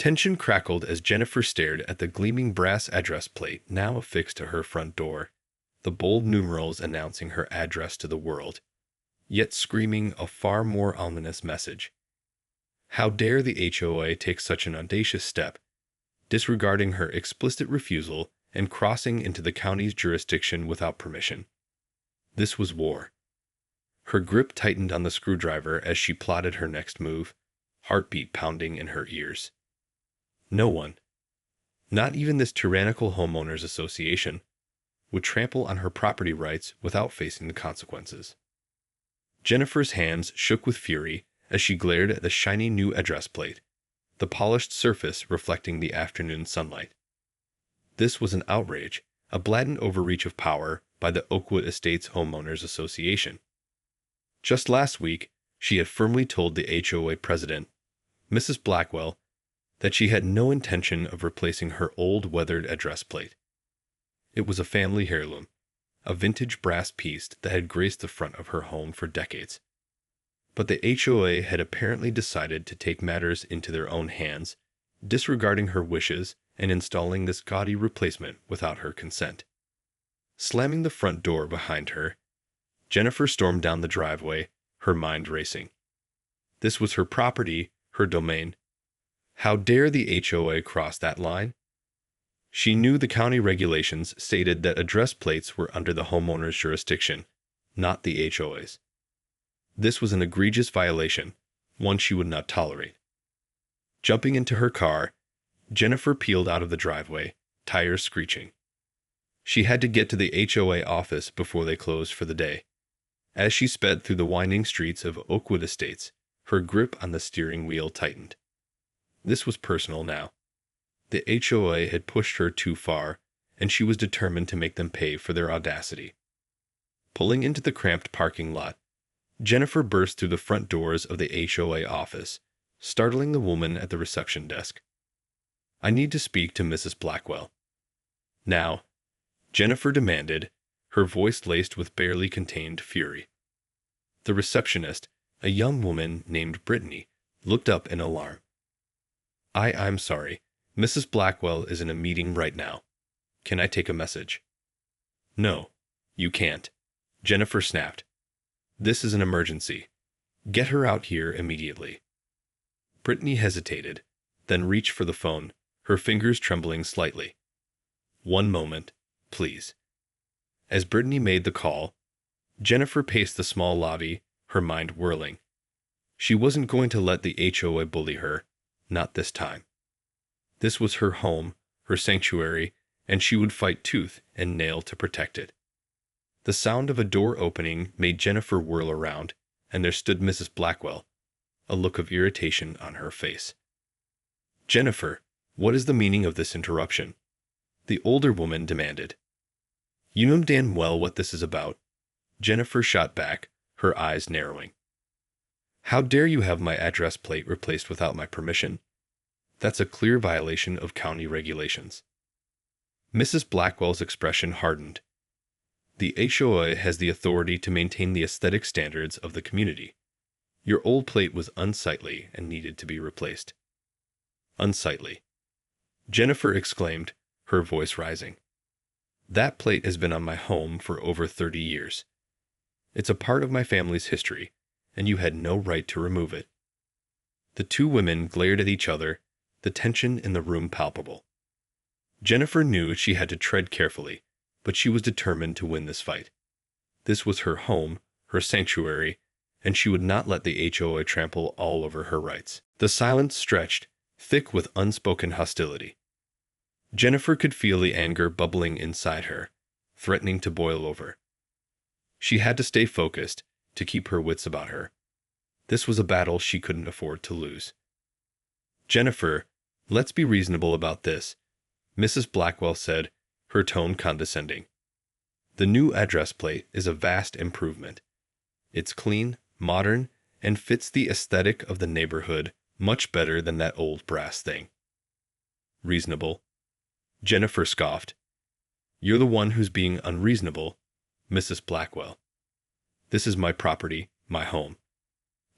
Tension crackled as Jennifer stared at the gleaming brass address plate now affixed to her front door, the bold numerals announcing her address to the world, yet screaming a far more ominous message. How dare the HOA take such an audacious step, disregarding her explicit refusal and crossing into the county's jurisdiction without permission? This was war. Her grip tightened on the screwdriver as she plotted her next move, heartbeat pounding in her ears. No one, not even this tyrannical homeowners association, would trample on her property rights without facing the consequences. Jennifer's hands shook with fury as she glared at the shiny new address plate, the polished surface reflecting the afternoon sunlight. This was an outrage, a blatant overreach of power by the Oakwood Estates Homeowners Association. Just last week, she had firmly told the HOA president, Mrs. Blackwell, that she had no intention of replacing her old weathered address plate. It was a family heirloom, a vintage brass piece that had graced the front of her home for decades. But the HOA had apparently decided to take matters into their own hands, disregarding her wishes and installing this gaudy replacement without her consent. Slamming the front door behind her, Jennifer stormed down the driveway, her mind racing. This was her property, her domain. How dare the HOA cross that line? She knew the county regulations stated that address plates were under the homeowner's jurisdiction, not the HOA's. This was an egregious violation, one she would not tolerate. Jumping into her car, Jennifer peeled out of the driveway, tires screeching. She had to get to the HOA office before they closed for the day. As she sped through the winding streets of Oakwood Estates, her grip on the steering wheel tightened. This was personal now. The HOA had pushed her too far, and she was determined to make them pay for their audacity. Pulling into the cramped parking lot, Jennifer burst through the front doors of the HOA office, startling the woman at the reception desk. "I need to speak to Mrs. Blackwell." "Now," Jennifer demanded, her voice laced with barely contained fury. The receptionist, a young woman named Brittany, looked up in alarm. I'm sorry. Mrs. Blackwell is in a meeting right now. Can I take a message?" "No, you can't," Jennifer snapped. "This is an emergency. Get her out here immediately." Brittany hesitated, then reached for the phone, her fingers trembling slightly. "One moment, please." As Brittany made the call, Jennifer paced the small lobby, her mind whirling. She wasn't going to let the HOA bully her, not this time. This was her home, her sanctuary, and she would fight tooth and nail to protect it. The sound of a door opening made Jennifer whirl around, and there stood Mrs. Blackwell, a look of irritation on her face. "Jennifer, what is the meaning of this interruption?" the older woman demanded. "You know damn well what this is about," Jennifer shot back, her eyes narrowing. "How dare you have my address plate replaced without my permission? That's a clear violation of county regulations." Mrs. Blackwell's expression hardened. "The HOA has the authority to maintain the aesthetic standards of the community. Your old plate was unsightly and needed to be replaced." "Unsightly?" Jennifer exclaimed, her voice rising. "That plate has been on my home for over 30 years. It's a part of my family's history, and you had no right to remove it." The two women glared at each other, the tension in the room palpable. Jennifer knew she had to tread carefully, but she was determined to win this fight. This was her home, her sanctuary, and she would not let the HOA trample all over her rights. The silence stretched, thick with unspoken hostility. Jennifer could feel the anger bubbling inside her, threatening to boil over. She had to stay focused, to keep her wits about her. This was a battle she couldn't afford to lose. "Jennifer, let's be reasonable about this," Mrs. Blackwell said, her tone condescending. "The new address plate is a vast improvement. It's clean, modern, and fits the aesthetic of the neighborhood much better than that old brass thing." "Reasonable?" Jennifer scoffed. "You're the one who's being unreasonable, Mrs. Blackwell. This is my property, my home.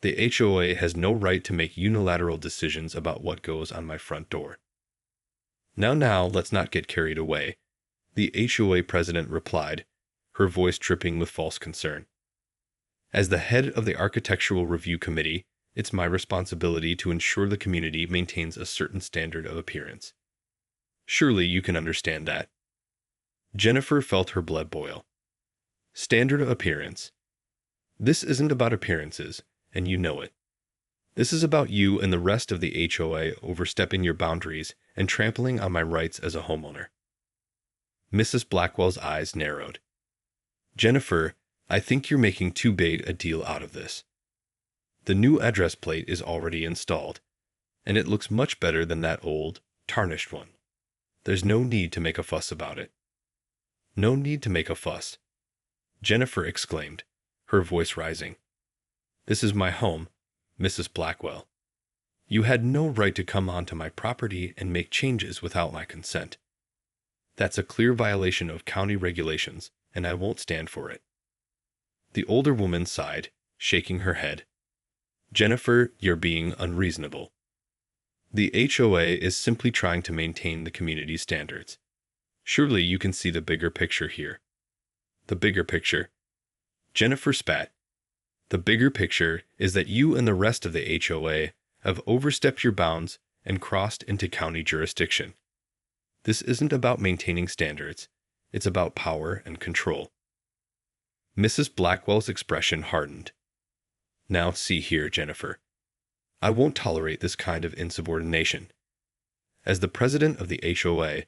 The HOA has no right to make unilateral decisions about what goes on my front door. Now, let's not get carried away, the HOA president replied, her voice dripping with false concern. As the head of the Architectural Review Committee, it's my responsibility to ensure the community maintains a certain standard of appearance. Surely you can understand that. Jennifer felt her blood boil. Standard of appearance. This isn't about appearances, and you know it. This is about you and the rest of the HOA overstepping your boundaries and trampling on my rights as a homeowner. Mrs. Blackwell's eyes narrowed. Jennifer, I think you're making too big a deal out of this. The new address plate is already installed, and it looks much better than that old, tarnished one. There's no need to make a fuss about it. No need to make a fuss, Jennifer exclaimed, her voice rising. This is my home, Mrs. Blackwell. You had no right to come onto my property and make changes without my consent. That's a clear violation of county regulations, and I won't stand for it. The older woman sighed, shaking her head. Jennifer, you're being unreasonable. The HOA is simply trying to maintain the community's standards. Surely you can see the bigger picture here. The bigger picture. Jennifer spat. The bigger picture is that you and the rest of the HOA have overstepped your bounds and crossed into county jurisdiction. This isn't about maintaining standards. It's about power and control. Mrs. Blackwell's expression hardened. Now see here, Jennifer. I won't tolerate this kind of insubordination. As the president of the HOA,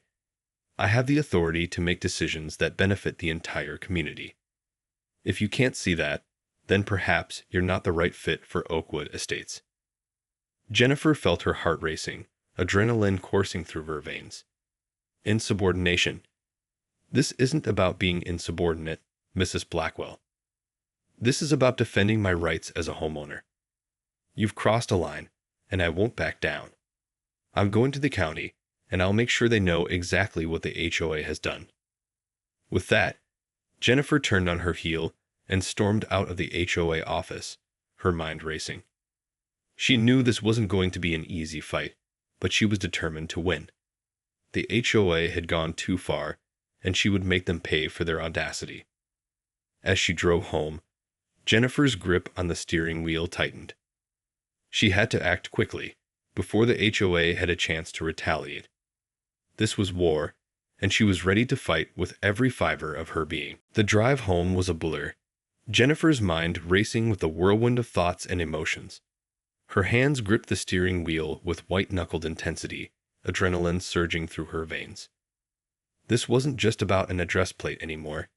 I have the authority to make decisions that benefit the entire community. If you can't see that, then perhaps you're not the right fit for Oakwood Estates. Jennifer felt her heart racing, adrenaline coursing through her veins. Insubordination. This isn't about being insubordinate, Mrs. Blackwell. This is about defending my rights as a homeowner. You've crossed a line, and I won't back down. I'm going to the county, and I'll make sure they know exactly what the HOA has done. With that, Jennifer turned on her heel and stormed out of the HOA office, her mind racing. She knew this wasn't going to be an easy fight, but she was determined to win. The HOA had gone too far, and she would make them pay for their audacity. As she drove home, Jennifer's grip on the steering wheel tightened. She had to act quickly, before the HOA had a chance to retaliate. This was war, and she was ready to fight with every fiber of her being. The drive home was a blur, Jennifer's mind racing with a whirlwind of thoughts and emotions. Her hands gripped the steering wheel with white-knuckled intensity, adrenaline surging through her veins. This wasn't just about an address plate anymore.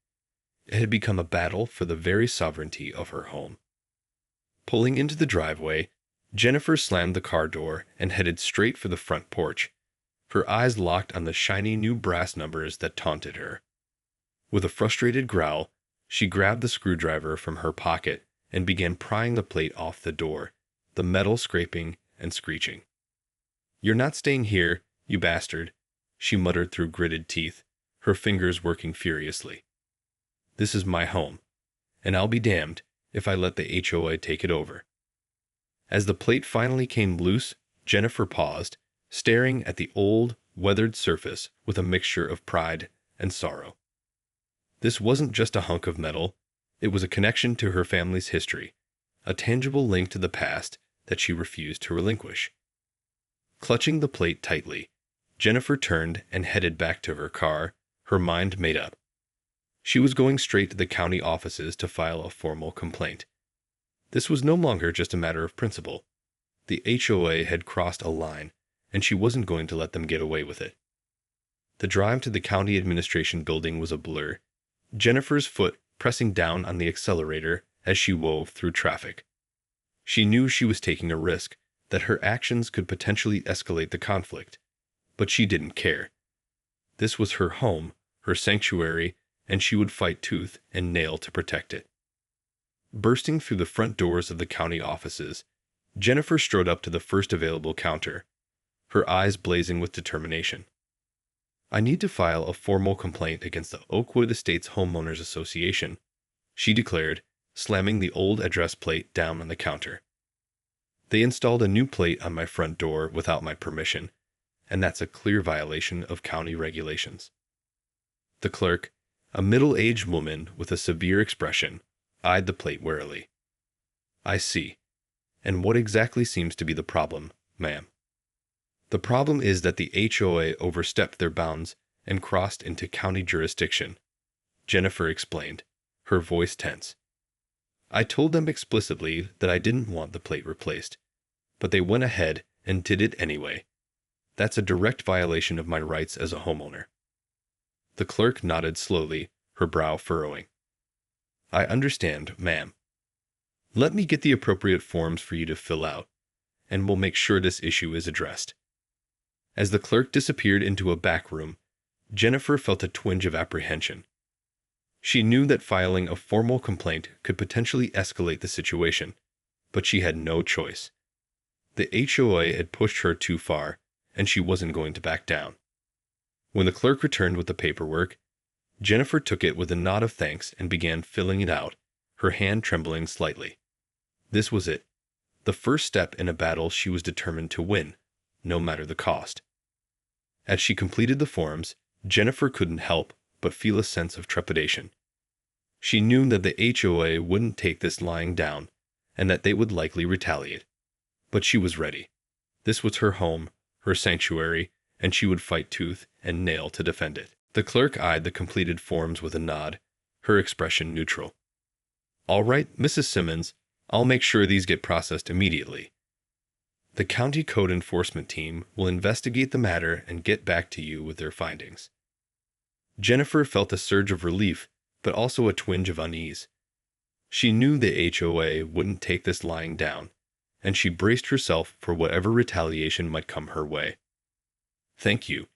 It had become a battle for the very sovereignty of her home. Pulling into the driveway, Jennifer slammed the car door and headed straight for the front porch, her eyes locked on the shiny new brass numbers that taunted her. With a frustrated growl, she grabbed the screwdriver from her pocket and began prying the plate off the door, the metal scraping and screeching. "You're not staying here, you bastard," she muttered through gritted teeth, her fingers working furiously. "This is my home, and I'll be damned if I let the HOA take it over." As the plate finally came loose, Jennifer paused, staring at the old, weathered surface with a mixture of pride and sorrow. This wasn't just a hunk of metal, it was a connection to her family's history, a tangible link to the past that she refused to relinquish. Clutching the plate tightly, Jennifer turned and headed back to her car, her mind made up. She was going straight to the county offices to file a formal complaint. This was no longer just a matter of principle. The HOA had crossed a line, and she wasn't going to let them get away with it. The drive to the county administration building was a blur, Jennifer's foot pressing down on the accelerator as she wove through traffic. She knew she was taking a risk, that her actions could potentially escalate the conflict, but she didn't care. This was her home, her sanctuary, and she would fight tooth and nail to protect it. Bursting through the front doors of the county offices, Jennifer strode up to the first available counter, her eyes blazing with determination. "I need to file a formal complaint against the Oakwood Estates Homeowners Association," she declared, slamming the old address plate down on the counter. They installed a new plate on my front door without my permission, and that's a clear violation of county regulations. The clerk, a middle-aged woman with a severe expression, eyed the plate warily. I see. And what exactly seems to be the problem, ma'am? The problem is that the HOA overstepped their bounds and crossed into county jurisdiction, Jennifer explained, her voice tense. I told them explicitly that I didn't want the plate replaced, but they went ahead and did it anyway. That's a direct violation of my rights as a homeowner. The clerk nodded slowly, her brow furrowing. I understand, ma'am. Let me get the appropriate forms for you to fill out, and we'll make sure this issue is addressed. As the clerk disappeared into a back room, Jennifer felt a twinge of apprehension. She knew that filing a formal complaint could potentially escalate the situation, but she had no choice. The HOA had pushed her too far, and she wasn't going to back down. When the clerk returned with the paperwork, Jennifer took it with a nod of thanks and began filling it out, her hand trembling slightly. This was it, the first step in a battle she was determined to win, no matter the cost. As she completed the forms, Jennifer couldn't help but feel a sense of trepidation. She knew that the HOA wouldn't take this lying down, and that they would likely retaliate. But she was ready. This was her home, her sanctuary, and she would fight tooth and nail to defend it. The clerk eyed the completed forms with a nod, her expression neutral. All right, Mrs. Simmons, I'll make sure these get processed immediately. The county code enforcement team will investigate the matter and get back to you with their findings. Jennifer felt a surge of relief, but also a twinge of unease. She knew the HOA wouldn't take this lying down, and she braced herself for whatever retaliation might come her way. Thank you,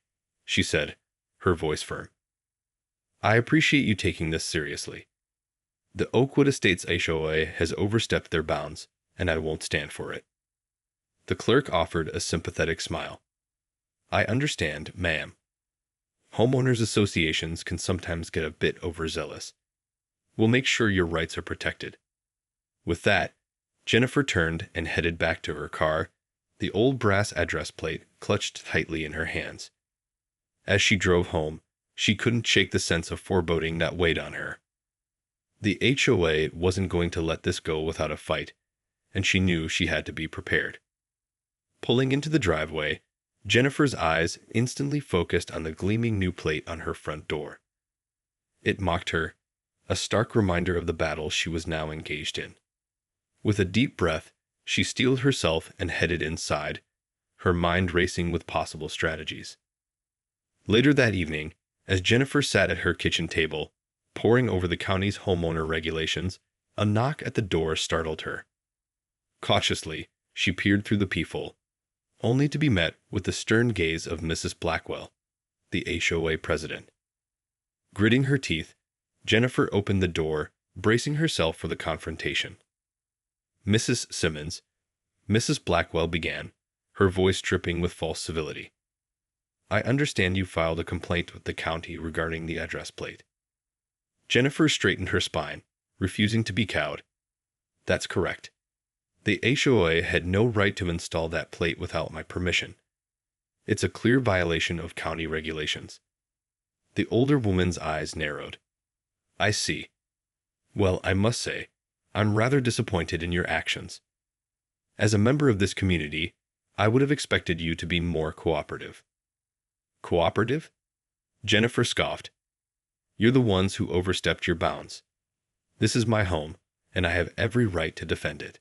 she said, her voice firm. I appreciate you taking this seriously. The Oakwood Estates HOA has overstepped their bounds, and I won't stand for it. The clerk offered a sympathetic smile. I understand, ma'am. Homeowners associations can sometimes get a bit overzealous. We'll make sure your rights are protected. With that, Jennifer turned and headed back to her car, the old brass address plate clutched tightly in her hands. As she drove home, she couldn't shake the sense of foreboding that weighed on her. The HOA wasn't going to let this go without a fight, and she knew she had to be prepared. Pulling into the driveway, Jennifer's eyes instantly focused on the gleaming new plate on her front door. It mocked her, a stark reminder of the battle she was now engaged in. With a deep breath, she steeled herself and headed inside, her mind racing with possible strategies. Later that evening, as Jennifer sat at her kitchen table, poring over the county's homeowner regulations, a knock at the door startled her. Cautiously, she peered through the peephole, only to be met with the stern gaze of Mrs. Blackwell, the HOA president. Gritting her teeth, Jennifer opened the door, bracing herself for the confrontation. Mrs. Simmons, Mrs. Blackwell began, her voice dripping with false civility. I understand you filed a complaint with the county regarding the address plate. Jennifer straightened her spine, refusing to be cowed. That's correct. The HOA had no right to install that plate without my permission. It's a clear violation of county regulations. The older woman's eyes narrowed. I see. Well, I must say, I'm rather disappointed in your actions. As a member of this community, I would have expected you to be more cooperative. Cooperative? Jennifer scoffed. You're the ones who overstepped your bounds. This is my home, and I have every right to defend it.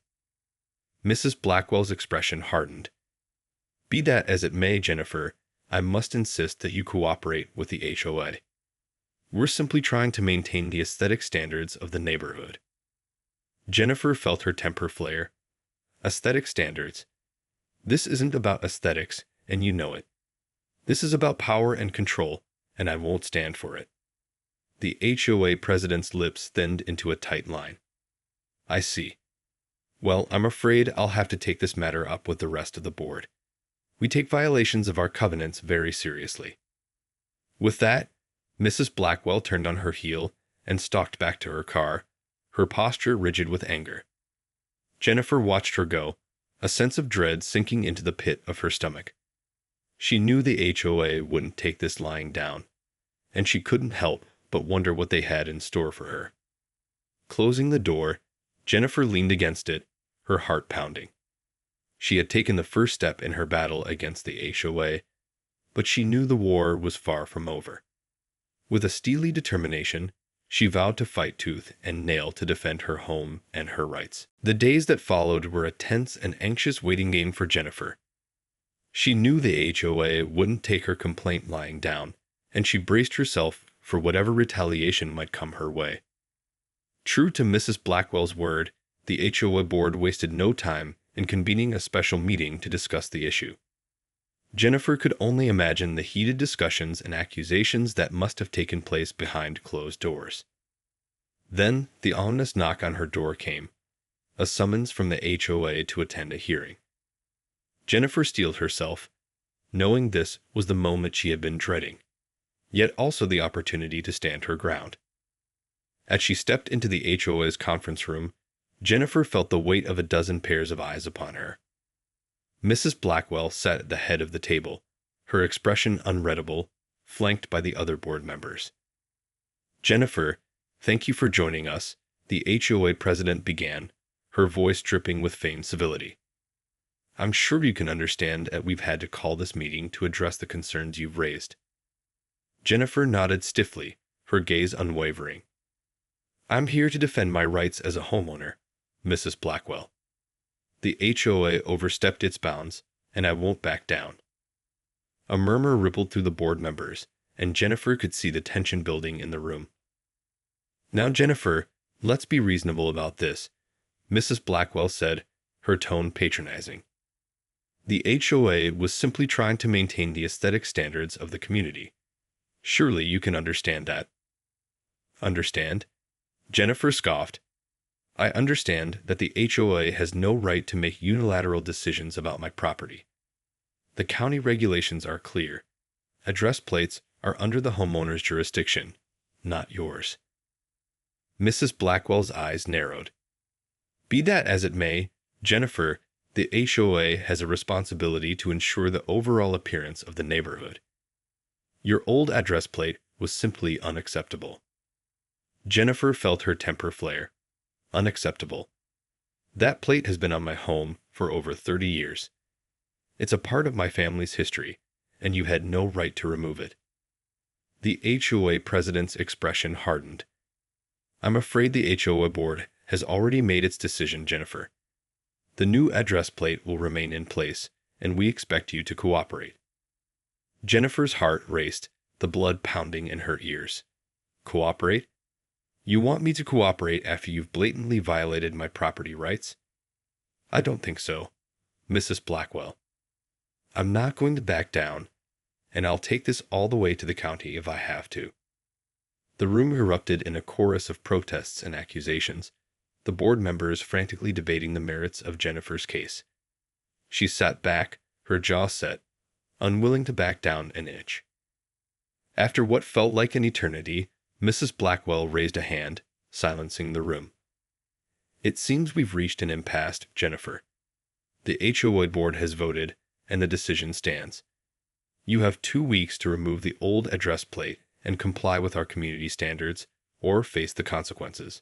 Mrs. Blackwell's expression hardened. Be that as it may, Jennifer, I must insist that you cooperate with the HOA. We're simply trying to maintain the aesthetic standards of the neighborhood. Jennifer felt her temper flare. Aesthetic standards. This isn't about aesthetics, and you know it. This is about power and control, and I won't stand for it. The HOA president's lips thinned into a tight line. I see. Well, I'm afraid I'll have to take this matter up with the rest of the board. We take violations of our covenants very seriously. With that, Mrs. Blackwell turned on her heel and stalked back to her car, her posture rigid with anger. Jennifer watched her go, a sense of dread sinking into the pit of her stomach. She knew the HOA wouldn't take this lying down, and she couldn't help but wonder what they had in store for her. Closing the door, Jennifer leaned against it, her heart pounding. She had taken the first step in her battle against the HOA, but she knew the war was far from over. With a steely determination, she vowed to fight tooth and nail to defend her home and her rights. The days that followed were a tense and anxious waiting game for Jennifer. She knew the HOA wouldn't take her complaint lying down, and she braced herself for whatever retaliation might come her way. True to Mrs. Blackwell's word, the HOA board wasted no time in convening a special meeting to discuss the issue. Jennifer could only imagine the heated discussions and accusations that must have taken place behind closed doors. Then the ominous knock on her door came, a summons from the HOA to attend a hearing. Jennifer steeled herself, knowing this was the moment she had been dreading, yet also the opportunity to stand her ground. As she stepped into the HOA's conference room, Jennifer felt the weight of a dozen pairs of eyes upon her. Mrs. Blackwell sat at the head of the table, her expression unreadable, flanked by the other board members. "Jennifer, thank you for joining us," the HOA president began, her voice dripping with feigned civility. "I'm sure you can understand that we've had to call this meeting to address the concerns you've raised." Jennifer nodded stiffly, her gaze unwavering. "I'm here to defend my rights as a homeowner, Mrs. Blackwell. The HOA overstepped its bounds, and I won't back down." A murmur rippled through the board members, and Jennifer could see the tension building in the room. "Now, Jennifer, let's be reasonable about this," Mrs. Blackwell said, her tone patronizing. "The HOA was simply trying to maintain the aesthetic standards of the community. Surely you can understand that." "Understand?" Jennifer scoffed. "I understand that the HOA has no right to make unilateral decisions about my property. The county regulations are clear. Address plates are under the homeowner's jurisdiction, not yours." Mrs. Blackwell's eyes narrowed. "Be that as it may, Jennifer, the HOA has a responsibility to ensure the overall appearance of the neighborhood. Your old address plate was simply unacceptable." Jennifer felt her temper flare. Unacceptable. That plate has been on my home for over 30 years. It's a part of my family's history, and you had no right to remove it. The HOA president's expression hardened. "I'm afraid the HOA board has already made its decision, Jennifer. The new address plate will remain in place, and we expect you to cooperate." Jennifer's heart raced, the blood pounding in her ears. "Cooperate? You want me to cooperate after you've blatantly violated my property rights?" "I don't think so, Mrs. Blackwell. I'm not going to back down, and I'll take this all the way to the county if I have to." The room erupted in a chorus of protests and accusations, the board members frantically debating the merits of Jennifer's case. She sat back, her jaw set, unwilling to back down an inch. After what felt like an eternity, Mrs. Blackwell raised a hand, silencing the room. "It seems we've reached an impasse, Jennifer. The HOA board has voted, and the decision stands. You have 2 weeks to remove the old address plate and comply with our community standards, or face the consequences."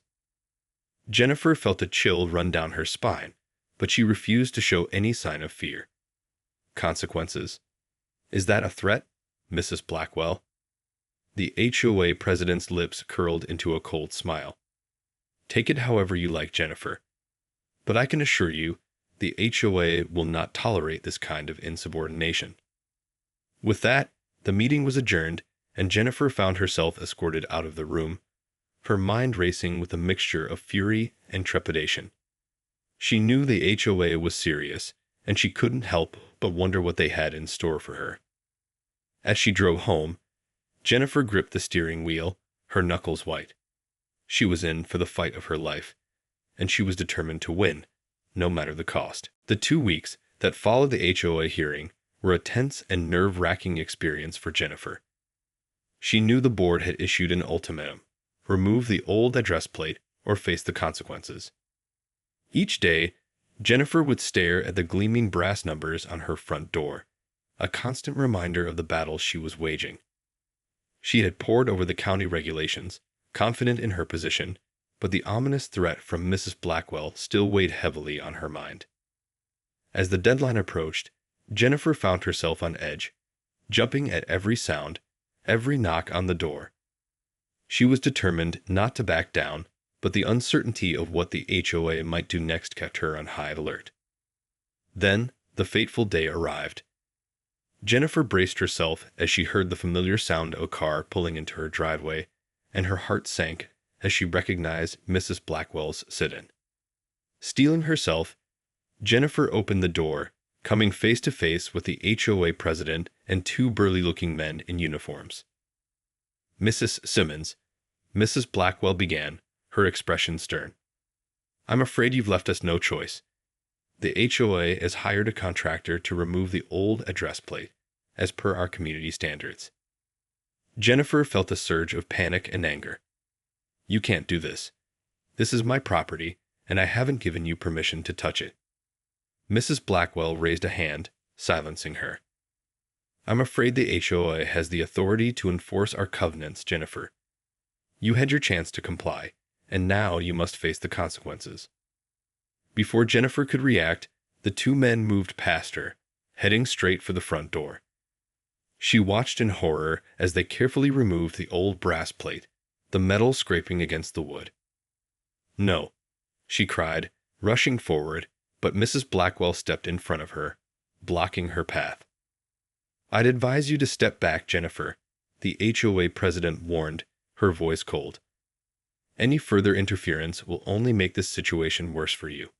Jennifer felt a chill run down her spine, but she refused to show any sign of fear. "Consequences? Is that a threat, Mrs. Blackwell?" The HOA president's lips curled into a cold smile. "Take it however you like, Jennifer. But I can assure you, the HOA will not tolerate this kind of insubordination." With that, the meeting was adjourned, and Jennifer found herself escorted out of the room, her mind racing with a mixture of fury and trepidation. She knew the HOA was serious, and she couldn't help but wonder what they had in store for her. As she drove home, Jennifer gripped the steering wheel, her knuckles white. She was in for the fight of her life, and she was determined to win, no matter the cost. The 2 weeks that followed the HOA hearing were a tense and nerve-wracking experience for Jennifer. She knew the board had issued an ultimatum: remove the old address plate or face the consequences. Each day, Jennifer would stare at the gleaming brass numbers on her front door, a constant reminder of the battle she was waging. She had pored over the county regulations, confident in her position, but the ominous threat from Mrs. Blackwell still weighed heavily on her mind. As the deadline approached, Jennifer found herself on edge, jumping at every sound, every knock on the door. She was determined not to back down, but the uncertainty of what the HOA might do next kept her on high alert. Then, the fateful day arrived. Jennifer braced herself as she heard the familiar sound of a car pulling into her driveway, and her heart sank as she recognized Mrs. Blackwell's sit-in. Steeling herself, Jennifer opened the door, coming face to face with the HOA president and two burly-looking men in uniforms. "Mrs. Simmons," Mrs. Blackwell began, her expression stern. "I'm afraid you've left us no choice. The HOA has hired a contractor to remove the old address plate, as per our community standards." Jennifer felt a surge of panic and anger. "You can't do this. This is my property, and I haven't given you permission to touch it." Mrs. Blackwell raised a hand, silencing her. "I'm afraid the HOA has the authority to enforce our covenants, Jennifer. You had your chance to comply, and now you must face the consequences." Before Jennifer could react, the two men moved past her, heading straight for the front door. She watched in horror as they carefully removed the old brass plate, the metal scraping against the wood. "No," she cried, rushing forward, but Mrs. Blackwell stepped in front of her, blocking her path. "I'd advise you to step back, Jennifer," the HOA president warned, her voice cold. "Any further interference will only make this situation worse for you."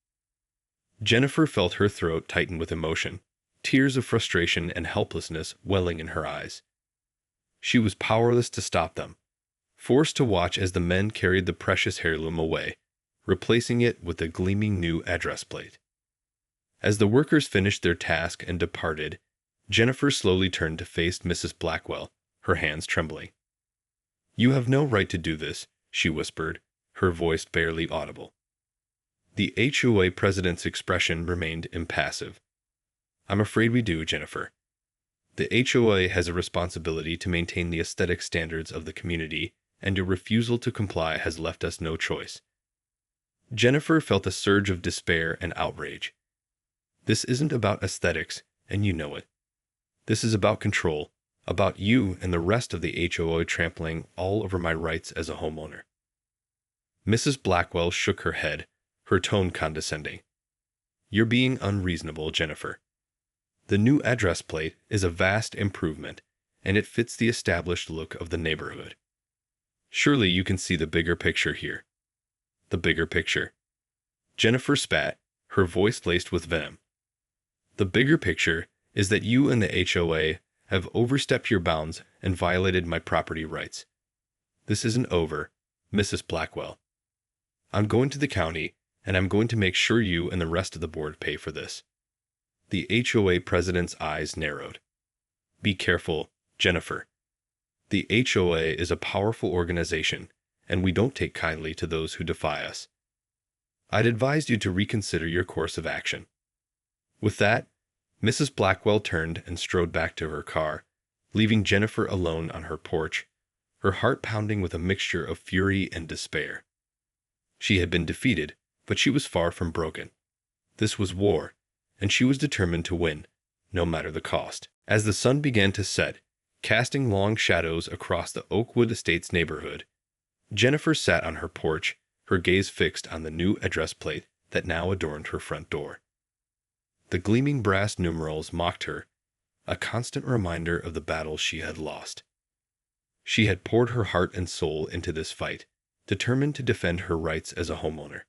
Jennifer felt her throat tighten with emotion, tears of frustration and helplessness welling in her eyes. She was powerless to stop them, forced to watch as the men carried the precious heirloom away, replacing it with a gleaming new address plate. As the workers finished their task and departed, Jennifer slowly turned to face Mrs. Blackwell, her hands trembling. "You have no right to do this," she whispered, her voice barely audible. The HOA president's expression remained impassive. "I'm afraid we do, Jennifer. The HOA has a responsibility to maintain the aesthetic standards of the community, and your refusal to comply has left us no choice." Jennifer felt a surge of despair and outrage. "This isn't about aesthetics, and you know it. This is about control, about you and the rest of the HOA trampling all over my rights as a homeowner." Mrs. Blackwell shook her head, her tone condescending. "You're being unreasonable, Jennifer. The new address plate is a vast improvement, and it fits the established look of the neighborhood. Surely you can see the bigger picture here." "The bigger picture?" Jennifer spat, her voice laced with venom. "The bigger picture is that you and the HOA have overstepped your bounds and violated my property rights. This isn't over, Mrs. Blackwell. I'm going to the county, and I'm going to make sure you and the rest of the board pay for this." The HOA president's eyes narrowed. "Be careful, Jennifer. The HOA is a powerful organization, and we don't take kindly to those who defy us. I'd advise you to reconsider your course of action." With that, Mrs. Blackwell turned and strode back to her car, leaving Jennifer alone on her porch, her heart pounding with a mixture of fury and despair. She had been defeated, but she was far from broken. This was war, and she was determined to win, no matter the cost. As the sun began to set, casting long shadows across the Oakwood Estates neighborhood, Jennifer sat on her porch, her gaze fixed on the new address plate that now adorned her front door. The gleaming brass numerals mocked her, a constant reminder of the battle she had lost. She had poured her heart and soul into this fight, determined to defend her rights as a homeowner.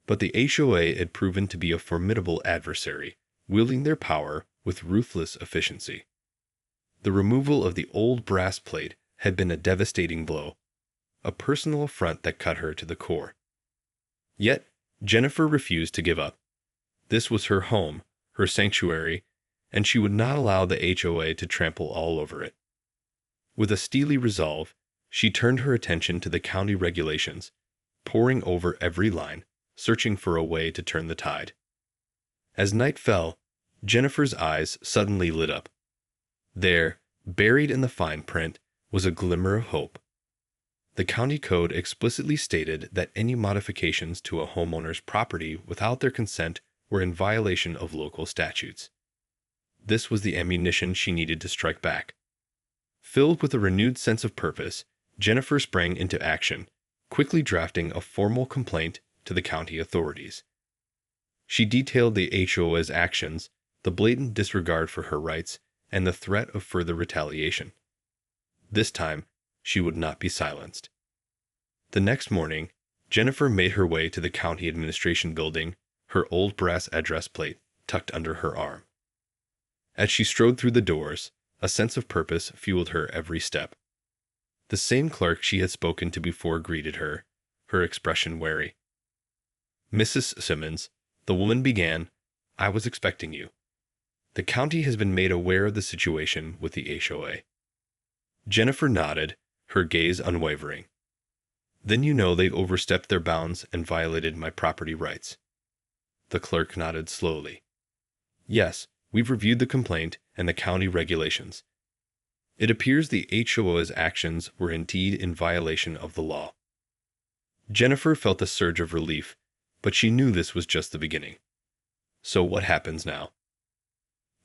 But the HOA had proven to be a formidable adversary, wielding their power with ruthless efficiency. The removal of the old brass plate had been a devastating blow, a personal affront that cut her to the core. Yet, Jennifer refused to give up. This was her home, her sanctuary, and she would not allow the HOA to trample all over it. With a steely resolve, she turned her attention to the county regulations, poring over every line, searching for a way to turn the tide. As night fell, Jennifer's eyes suddenly lit up. There, buried in the fine print, was a glimmer of hope. The county code explicitly stated that any modifications to a homeowner's property without their consent were in violation of local statutes. This was the ammunition she needed to strike back. Filled with a renewed sense of purpose, Jennifer sprang into action, quickly drafting a formal complaint to the county authorities. She detailed the HOA's actions, the blatant disregard for her rights, and the threat of further retaliation. This time, she would not be silenced. The next morning, Jennifer made her way to the county administration building, her old brass address plate tucked under her arm. As she strode through the doors, a sense of purpose fueled her every step. The same clerk she had spoken to before greeted her, her expression wary. "Mrs. Simmons," the woman began, "I was expecting you. The county has been made aware of the situation with the HOA." Jennifer nodded, her gaze unwavering. "Then you know they've overstepped their bounds and violated my property rights." The clerk nodded slowly. "Yes, we've reviewed the complaint and the county regulations. It appears the HOA's actions were indeed in violation of the law." Jennifer felt a surge of relief, but she knew this was just the beginning. So what happens now?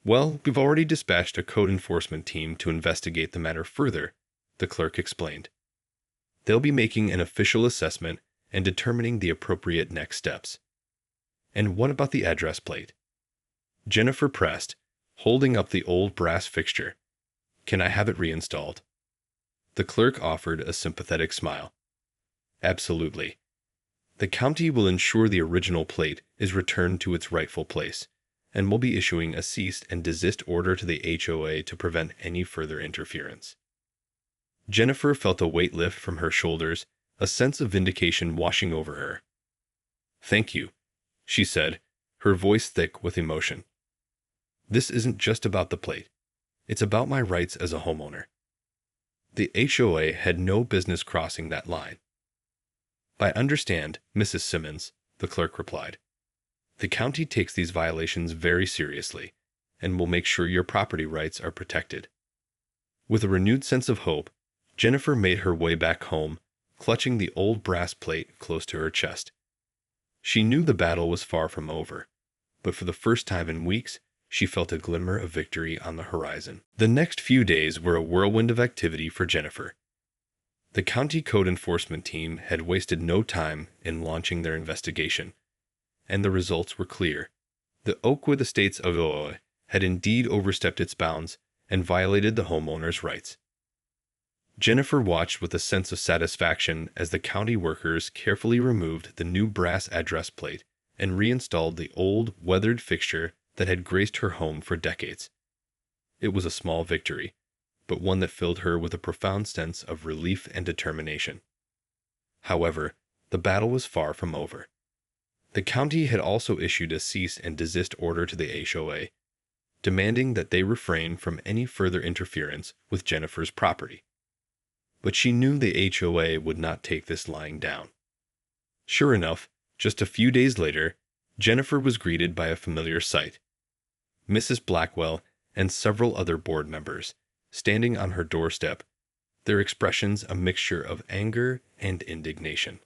"Well, we've already dispatched a code enforcement team to investigate the matter further," the clerk explained. "They'll be making an official assessment and determining the appropriate next steps." "And what about the address plate?" Jennifer pressed, holding up the old brass fixture. "Can I have it reinstalled?" The clerk offered a sympathetic smile. "Absolutely. The county will ensure the original plate is returned to its rightful place, and will be issuing a cease and desist order to the HOA to prevent any further interference." Jennifer felt a weight lift from her shoulders, a sense of vindication washing over her. "Thank you," she said, her voice thick with emotion. "This isn't just about the plate. It's about my rights as a homeowner. The HOA had no business crossing that line." "I understand, Mrs. Simmons," the clerk replied. "The county takes these violations very seriously, and will make sure your property rights are protected." With a renewed sense of hope, Jennifer made her way back home, clutching the old brass plate close to her chest. She knew the battle was far from over, but for the first time in weeks, she felt a glimmer of victory on the horizon. The next few days were a whirlwind of activity for Jennifer. The county code enforcement team had wasted no time in launching their investigation, and the results were clear. The Oakwood Estates HOA had indeed overstepped its bounds and violated the homeowner's rights. Jennifer watched with a sense of satisfaction as the county workers carefully removed the new brass address plate and reinstalled the old, weathered fixture that had graced her home for decades. It was a small victory, but one that filled her with a profound sense of relief and determination. However, the battle was far from over. The county had also issued a cease and desist order to the HOA, demanding that they refrain from any further interference with Jennifer's property. But she knew the HOA would not take this lying down. Sure enough, just a few days later, Jennifer was greeted by a familiar sight. Mrs. Blackwell and several other board members, standing on her doorstep, their expressions a mixture of anger and indignation.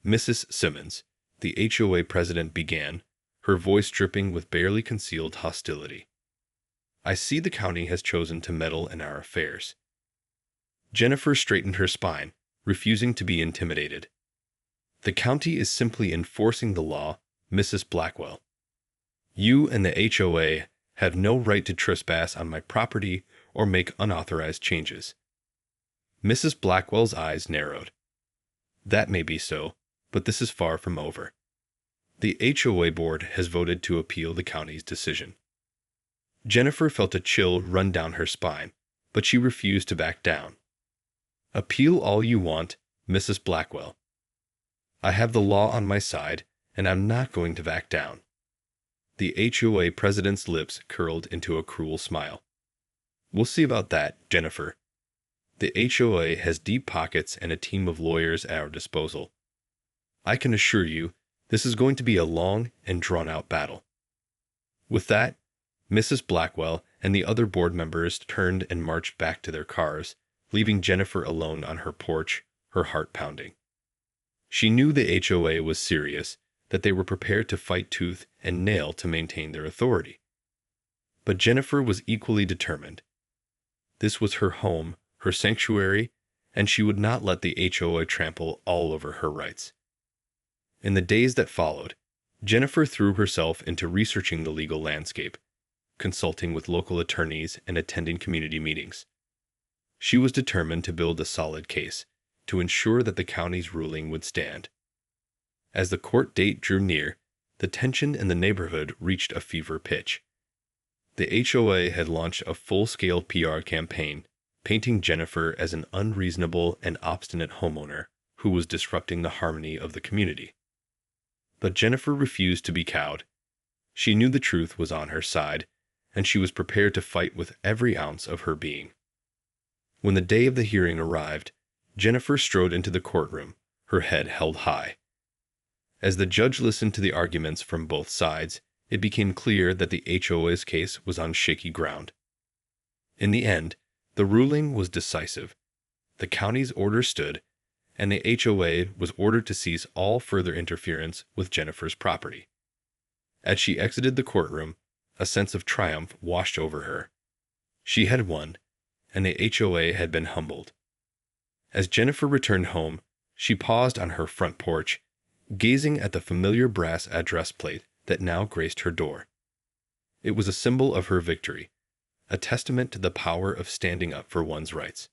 "Mrs. Simmons," the HOA president began, her voice dripping with barely concealed hostility, "I see the county has chosen to meddle in our affairs." Jennifer straightened her spine, refusing to be intimidated. "The county is simply enforcing the law, Mrs. Blackwell. You and the HOA have no right to trespass on my property or make unauthorized changes." Mrs. Blackwell's eyes narrowed. "That may be so, but this is far from over. The HOA board has voted to appeal the county's decision." Jennifer felt a chill run down her spine, but she refused to back down. "Appeal all you want, Mrs. Blackwell. I have the law on my side, and I'm not going to back down." The HOA president's lips curled into a cruel smile. "We'll see about that, Jennifer. The HOA has deep pockets and a team of lawyers at our disposal. I can assure you, this is going to be a long and drawn-out battle." With that, Mrs. Blackwell and the other board members turned and marched back to their cars, leaving Jennifer alone on her porch, her heart pounding. She knew the HOA was serious, that they were prepared to fight tooth and nail to maintain their authority. But Jennifer was equally determined. This was her home, her sanctuary, and she would not let the HOA trample all over her rights. In the days that followed, Jennifer threw herself into researching the legal landscape, consulting with local attorneys and attending community meetings. She was determined to build a solid case, to ensure that the county's ruling would stand. As the court date drew near, the tension in the neighborhood reached a fever pitch. The HOA had launched a full-scale PR campaign, painting Jennifer as an unreasonable and obstinate homeowner who was disrupting the harmony of the community. But Jennifer refused to be cowed. She knew the truth was on her side, and she was prepared to fight with every ounce of her being. When the day of the hearing arrived, Jennifer strode into the courtroom, her head held high. As the judge listened to the arguments from both sides, it became clear that the HOA's case was on shaky ground. In the end, the ruling was decisive. The county's order stood, and the HOA was ordered to cease all further interference with Jennifer's property. As she exited the courtroom, a sense of triumph washed over her. She had won, and the HOA had been humbled. As Jennifer returned home, she paused on her front porch, gazing at the familiar brass address plate that now graced her door. It was a symbol of her victory, a testament to the power of standing up for one's rights.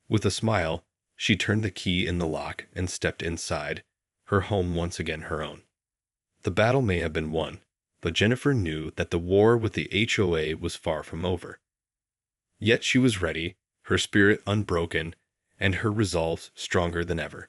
With a smile, she turned the key in the lock and stepped inside, her home once again her own. The battle may have been won, but Jennifer knew that the war with the HOA was far from over. Yet she was ready, her spirit unbroken, and her resolve stronger than ever.